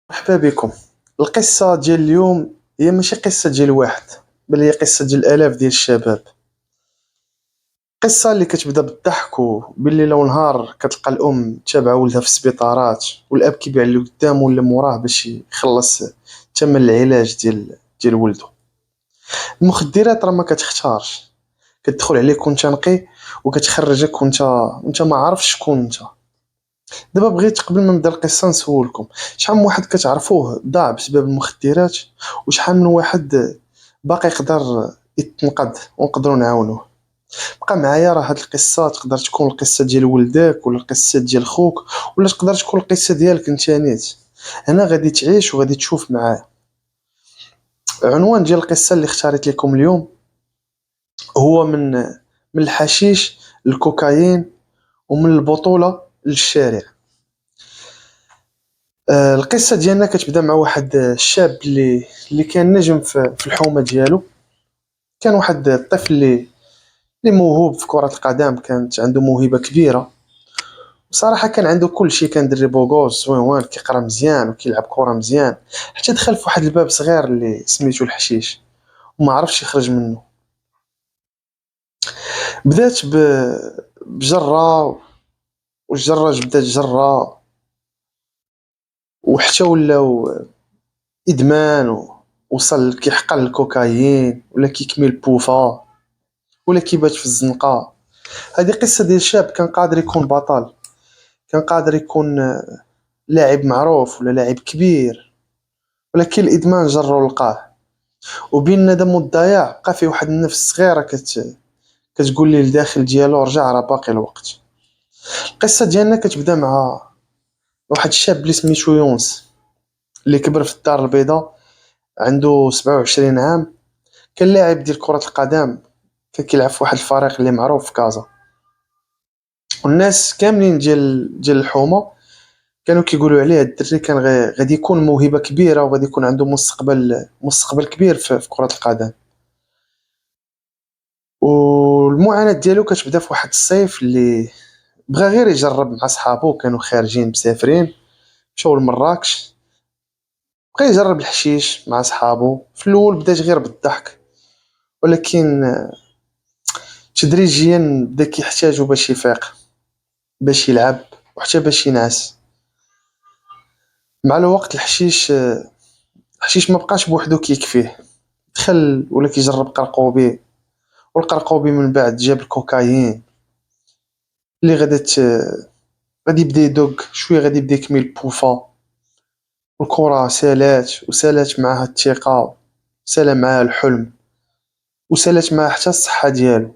مرحبا بكم. القصة ديال اليوم هي ماشي قصة ديال واحد، بل هي قصة ديال آلاف ديال الشباب. قصة اللي كتبدا بالضحك وبالليل ونهار كتلقى الأم تابعة ولدها في السبيطارات والأب كيبيع اللي قدامه ولا موراه باش يخلص ثمن العلاج ديال ولده. المخدرات راه ما كتختارش، كتدخل عليك وانت نقي وكتخرجك وانت ما عارفش شكون انت. دابا بغيت قبل ما نبدا القصة نسولكم، شحال من واحد كتعرفوه ضاع بسبب المخدرات، وشحال من واحد باقي يقدر يتنقد ونقدروا نعاونوه؟ بقى معايا، راه هاد القصة تقدر تكون القصة ديال ولدك ولا القصة ديال خوك ولا تقدر تكون القصة ديالك انت نيت. هنا غادي تعيش وغادي تشوف معايا. عنوان ديال القصة اللي اختاريت لكم اليوم هو من الحشيش للكوكايين ومن البطولة للشارع. القصة ديالنا كتبدا مع واحد الشاب اللي كان نجم في الحومة ديالو. كان واحد الطفل اللي موهوب في كرة القدم، كانت عنده موهبة كبيرة. بصراحة كان عنده كل شيء، كان دري بوغوز زوين كيقرا مزيان وكيلعب كرة مزيان، حتى دخل في واحد الباب صغير اللي سميتو الحشيش وما عرفش يخرج منه. بدات بجرة، والجرة جبدات جرة، وحتى ولاو ادمان وصل كيحقر الكوكايين ولا كيكمل البوفا ولا كيبات في الزنقة. هذه قصة ديال شاب كان قادر يكون بطل، كان قادر يكون لاعب معروف ولا لاعب كبير، ولكن الادمان جرو لقاه. وبين الندم والضياع بقى فيه واحد النفس صغيره كتقول ليه الداخل ديالو رجع، راه باقي الوقت. القصه ديالنا كتبدا مع واحد الشاب اللي سميتو يونس، اللي كبر في الدار البيضاء، عنده 27 عام. كان لاعب ديال كرة القدم، كان كيلعب في واحد الفريق اللي معروف في كازا. والناس كاملين ديال الحومة كانوا كيقولوا عليه هاد الدري كان غادي يكون موهبة كبيرة وغادي يكون عنده مستقبل كبير في كرة القدم. والمعاناة ديالو كتبدا في واحد الصيف اللي بغا غير يجرب مع صحابو، كانوا خارجين مسافرين، مشاو لمراكش. بغا يجرب الحشيش مع صحابو. في الاول بدات غير بالضحك، ولكن تدريجيا بدا كيحتاجو باش يفيق، باش يلعب، وحتى باش ينعس. مع الوقت الحشيش ما بقاش بوحدو كيكفيه، دخل ولا كيجرب قرقوبي، والقرقوبي من بعد جاب الكوكايين اللي غادي يبدا يدوق شويه، غادي يبدا يكمل بوفا. والكرة سالات معاها الثقة، سالا معاها الحلم، وسالات معاها حتى الصحة ديالو.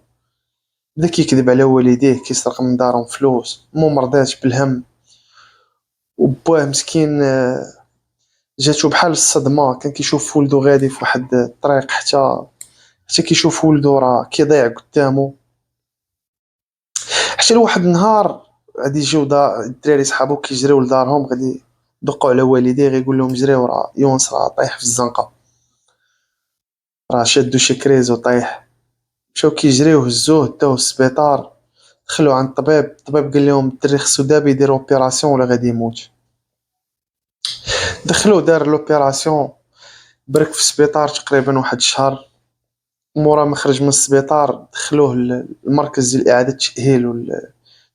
بدا كيكذب على والديه، كيسرق من دارهم فلوس. مو مرضات بالهم، وباه مسكين جاتو بحال الصدمة. كان كيشوف ولدو غادي في واحد الطريق، حتى كيشوف ولدو راه كيضيع قدامه. حتى لواحد النهار غادي يجيو الدراري صحابو كيجريو لدارهم، غادي يدقوا على والديه غيقول لهم جريو راه يونس راه طايح في الزنقة، راه شادو شي كريز وطايح. مشاو كيجريو هزوه داوه للسبيطار، دخلوا عند الطبيب قال لهم الدري خصو دابا يدير اوبيراسيون ولا غادي يموت. دخلوه دار لوبيراسيون، برك في السبيطار تقريبا واحد الشهر. مورا ما خرج من السبيطار دخلوه المركز ديال اعاده التاهيل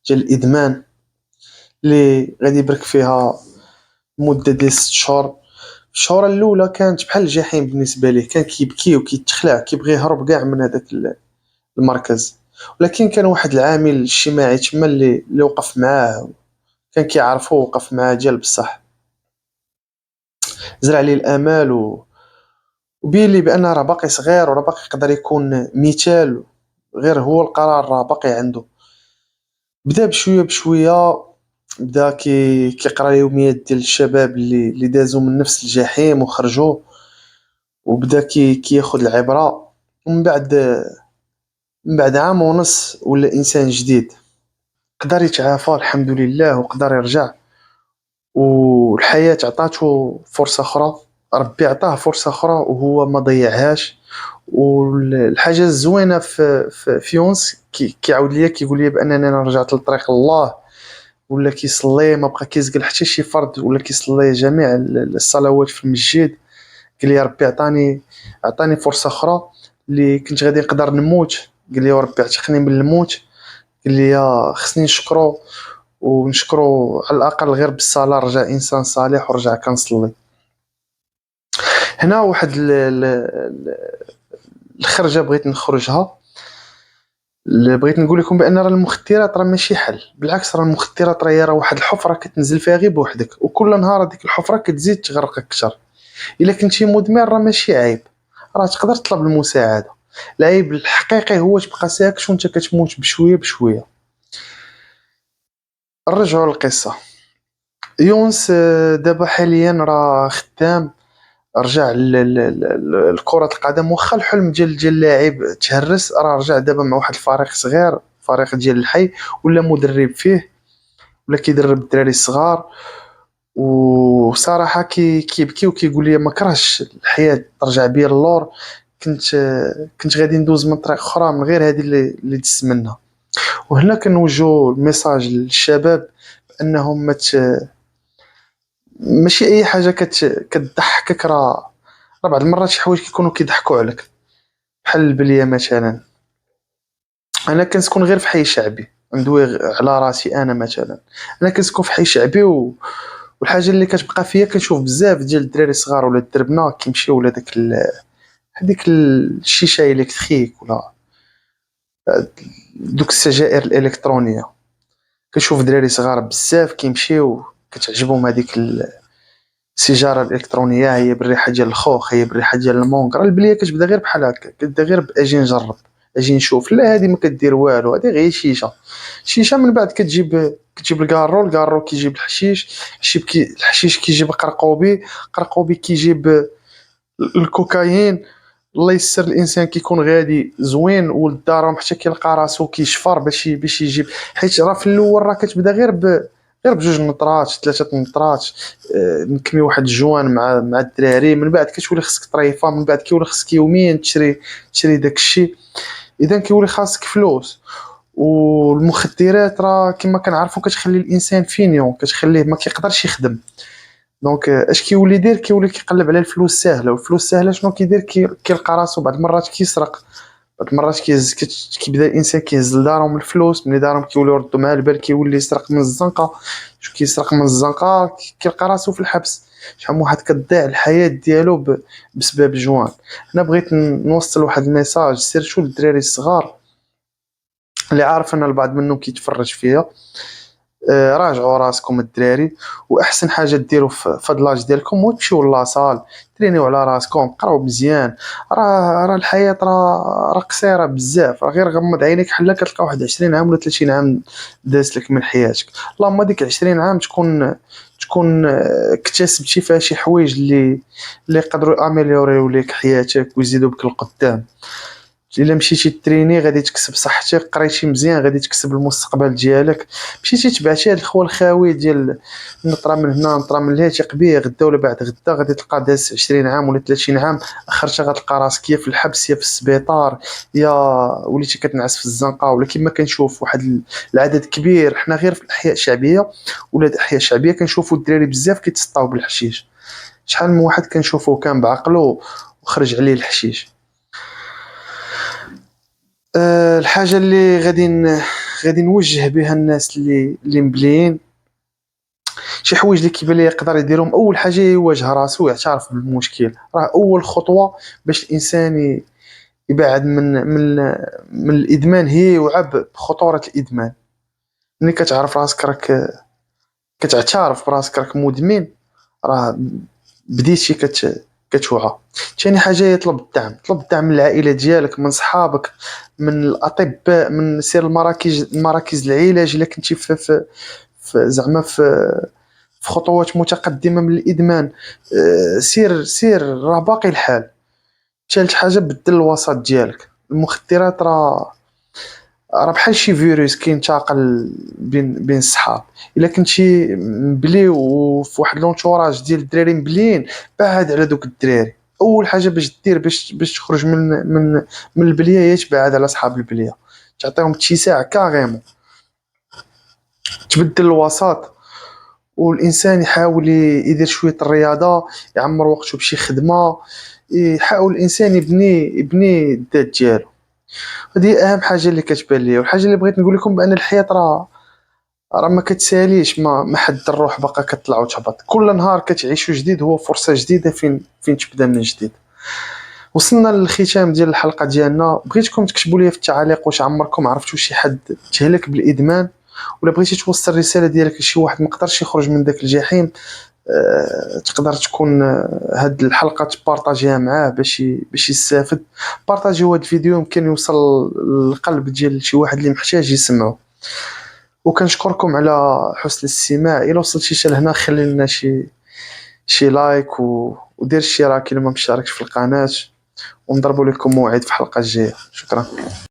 ديال الادمان، اللي غادي يبرك فيها مده ديال 6 شهور. الشهور الاولى كانت بحال الجحيم بالنسبه ليه، كان كيبكي وكيتخلع، كيبغي يهرب كاع من هذاك المركز. ولكن كان واحد العامل اجتماعي تما اللي وقف معاه، كان كيعرفو، وقف معاه ديال بصح، زرع ليه الامال وبين لي بان راه باقي صغير وراه باقي يقدر يكون مثال، غير هو القرار راه باقي عنده. بدا بشويه بشويه، بدا كيقرا يوميات ديال الشباب اللي دازوا من نفس الجحيم وخرجوا، وبدا كياخذ العبره. ومن بعد عام ونص ولا انسان جديد، قدر يتعافى الحمد لله وقدر يرجع. والحياة عطاتو فرصة أخرى، ربي عطاه فرصة أخرى وهو ما ضيعهاش. والحاجة الزوينة في يونس كيعاود ليا كيقول لي بأنني أنا رجعت لطريق الله ولا كيصلي ما بقى كيزقل حتى شي فرض، ولا كيصلي جميع الصلوات في المسجد. قال لي ربي عطاني فرصه اخرى اللي كنت غادي نقدر نموت. قال لي ربي عتقني من الموت. قال لي خصني ونشكرو على الاقل غير بالصلاه رجع انسان صالح ورجع كنصلي. هنا واحد الخرجه بغيت نخرجها، اللي بغيت نقول لكم بان راه المخدرات راه ماشي حل، بالعكس راه المخدرات راه واحد الحفره كتنزل فيها غير بوحدك، وكل نهار هذيك الحفره كتزيد تغرقك اكثر. الا كنتي مدمن راه ماشي عيب، راه تقدر تطلب المساعده. العيب الحقيقي هو تبقى ساكت وانت كتموت بشويه بشويه. نرجعوا للقصه. يونس دابا حاليا راه خدام، رجع لكرة القدم، واخا الحلم ديال اللاعب تهرس، راه رجع دابا مع واحد الفريق صغير، فريق ديال الحي، ولا مدرب فيه، ولا كيدرب الدراري الصغار. وصراحة كيبكي وكيقول لي ما كرهش الحياة ترجع بيا اللور. كنت غادي ندوز من طريق اخرى من غير هذه اللي دزت منها. وهنا كنوجهوا الميساج للشباب انهم ماشي اي حاجه كتضحكك، راه بعض المرات شي حوايج كيكونوا كيضحكوا عليك، بحال البليه مثلا. انا كنسكن غير في حي شعبي، ندوي على راسي انا مثلا. انا كنسكن في حي شعبي والحاجه اللي كتبقى فيا كنشوف بزاف ديال الدراري الصغار ولا الدربنه كيمشيو ولا هذيك الشيشه الكتريك، ولا دوك السجائر الالكترونيه. كنشوف دراري صغار بزاف كيمشيو كتعجبهم هذيك السيجاره الالكترونيه، هي بالريحه ديال الخوخ، هي بالريحه ديال المونكر. البليه كتبدا غير بحال هكا، كتبدا غير باجي نجرب، اجي نشوف. لا هذه ما كدير والو، هذه غير شيشه. من بعد كتجيب الكارو كيجيب الحشيش، الحشيش كيجيب قرقوبي كيجيب الكوكايين. الله يسر الانسان كيكون غادي زوين ولد دارهم حتى كيلقى راسو كيشفر باش يجيب. حيت راه في الاول راه كتبدا غير بجوج نطرات 3 نطرات. نكمي واحد الجوان مع الدراري، من بعد كتولي خصك طريفه، من بعد كيولي خصك يوميا تشري داك الشيء. اذا كيولي خاصك فلوس. والمخدرات راه كما كنعرفوا كتخلي الانسان فينيون، كتخليه ما كيقدرش يخدم. دونك اش كيولي يدير؟ كيولي كيقلب على الفلوس الساهله. والفلوس الساهله شنو كيدير؟ كيلقى راسو بعض المرات كيسرق، بعض المرات كيبدا الانسان كيهز لدارهم الفلوس، ملي دارهم كيوليو يردوا مع البال كيولي يسرق من الزنقه. شو كيسرق من الزنقه كيلقى راسو في الحبس. شحال من واحد كتضيع الحياه ديالو بسبب جوان. انا بغيت نوصل واحد الميساج سيرتو للدراري الصغار اللي عارف ان البعض منهم كيتفرج فيا. راجعوا راسكم الدراري، واحسن حاجه ديروا في هاد لاج ديالكم هو تمشيو لاصال، ترينيو على راسكم، قراو مزيان. راه الحياه راه قصيره بزاف. راه غير غمض عينيك حلا كتلقى واحد 20 عام ولا 30 عام داز لك من حياتك. اللهم ديك 20 عام تكون اكتسبتي فيها شي حوايج اللي يقدروا اميليوريو ليك حياتك ويزيدوا بك القدام. الا مشيتي تريني غادي تكسب صحتك، قريتي مزيان غادي تكسب المستقبل ديالك. مشيتي تبعتي هاد الخوا الخاوي ديال نطره من هنا نطره من لهيه تيقبيه غدا ولا بعد غدا، غادي تلقى داز 20 عام ولا 30 عام. اخرتها غتلقى راسك يا في الحبس يا في السبيطار، يا وليتي كتنعس في الزنقه. ولا كما كنشوف واحد العدد كبير، حنا غير في الاحياء الشعبيه ولا الاحياء الشعبيه كنشوفوا الدراري بزاف كيتسطاو بالحشيش. شحال من واحد كنشوفه كان بعقله وخرج عليه الحشيش. الحاجه اللي غادي نوجه بها الناس اللي مبليين، شي حوايج اللي كيبان لي يقدر يديرهم. اول حاجه يواجه راسو ويعترف بالمشكل، راه اول خطوه باش الانسان يبعد من الادمان هي يوعى بخطوره الادمان. ملي كتعرف راسك كتعترف براسك راك مدمن، راه بديتي كتوعى. ثاني حاجه يطلب الدعم، طلب الدعم من العائله ديالك، من صحابك، من الاطباء، من سير المراكز العلاج الا كنتي زعما في خطوات متقدمه من الادمان. سير راه باقي الحال. ثالث حاجه بدل الوسط ديالك. المخدرات راه بحال شي فيروس كينتقل بين الصحاب. الا كنتي مبلي وفي واحد لونتوراج ديال الدراري مبليين، بعد على دوك الدراري. اول حاجه باش دير باش تخرج من البليه هي تبعد على صحاب البليه، تعطيهم اتساع كاريمون. تبدل الوسط، والانسان يحاول يدير شويه الرياضه، يعمر وقته بشي خدمه، يحاول الانسان يبني الذات ديالو. هذه اهم حاجه اللي كتبان ليا. والحاجه اللي بغيت نقول لكم بان الحياه راه ما كتساليش، ما حد الروح باقا كطلع وتهبط، كل نهار كتعيشو جديد هو فرصه جديده فين تبدا من جديد. وصلنا للختام ديال الحلقه ديالنا. بغيتكم تكتبوا لي في التعاليق واش عمركم عرفتوا شي حد تهلك بالادمان، ولا بغيتي توصل الرساله ديالك لشي واحد ما قدرش يخرج من داك الجحيم. تقدر تكون هاد الحلقه تبارطاجيها معاه باش يستافد. بارطاجيو هاد الفيديو يمكن يوصل للقلب ديال شي واحد اللي محتاج يسمعه. وكنشكركم على حسن الاستماع. الا وصلتي حتى لهنا خلي لنا شي لايك ودير اشتراك الا ما مشتركش في القناه، ونضربوا لكم موعد في الحلقه الجايه. شكرا.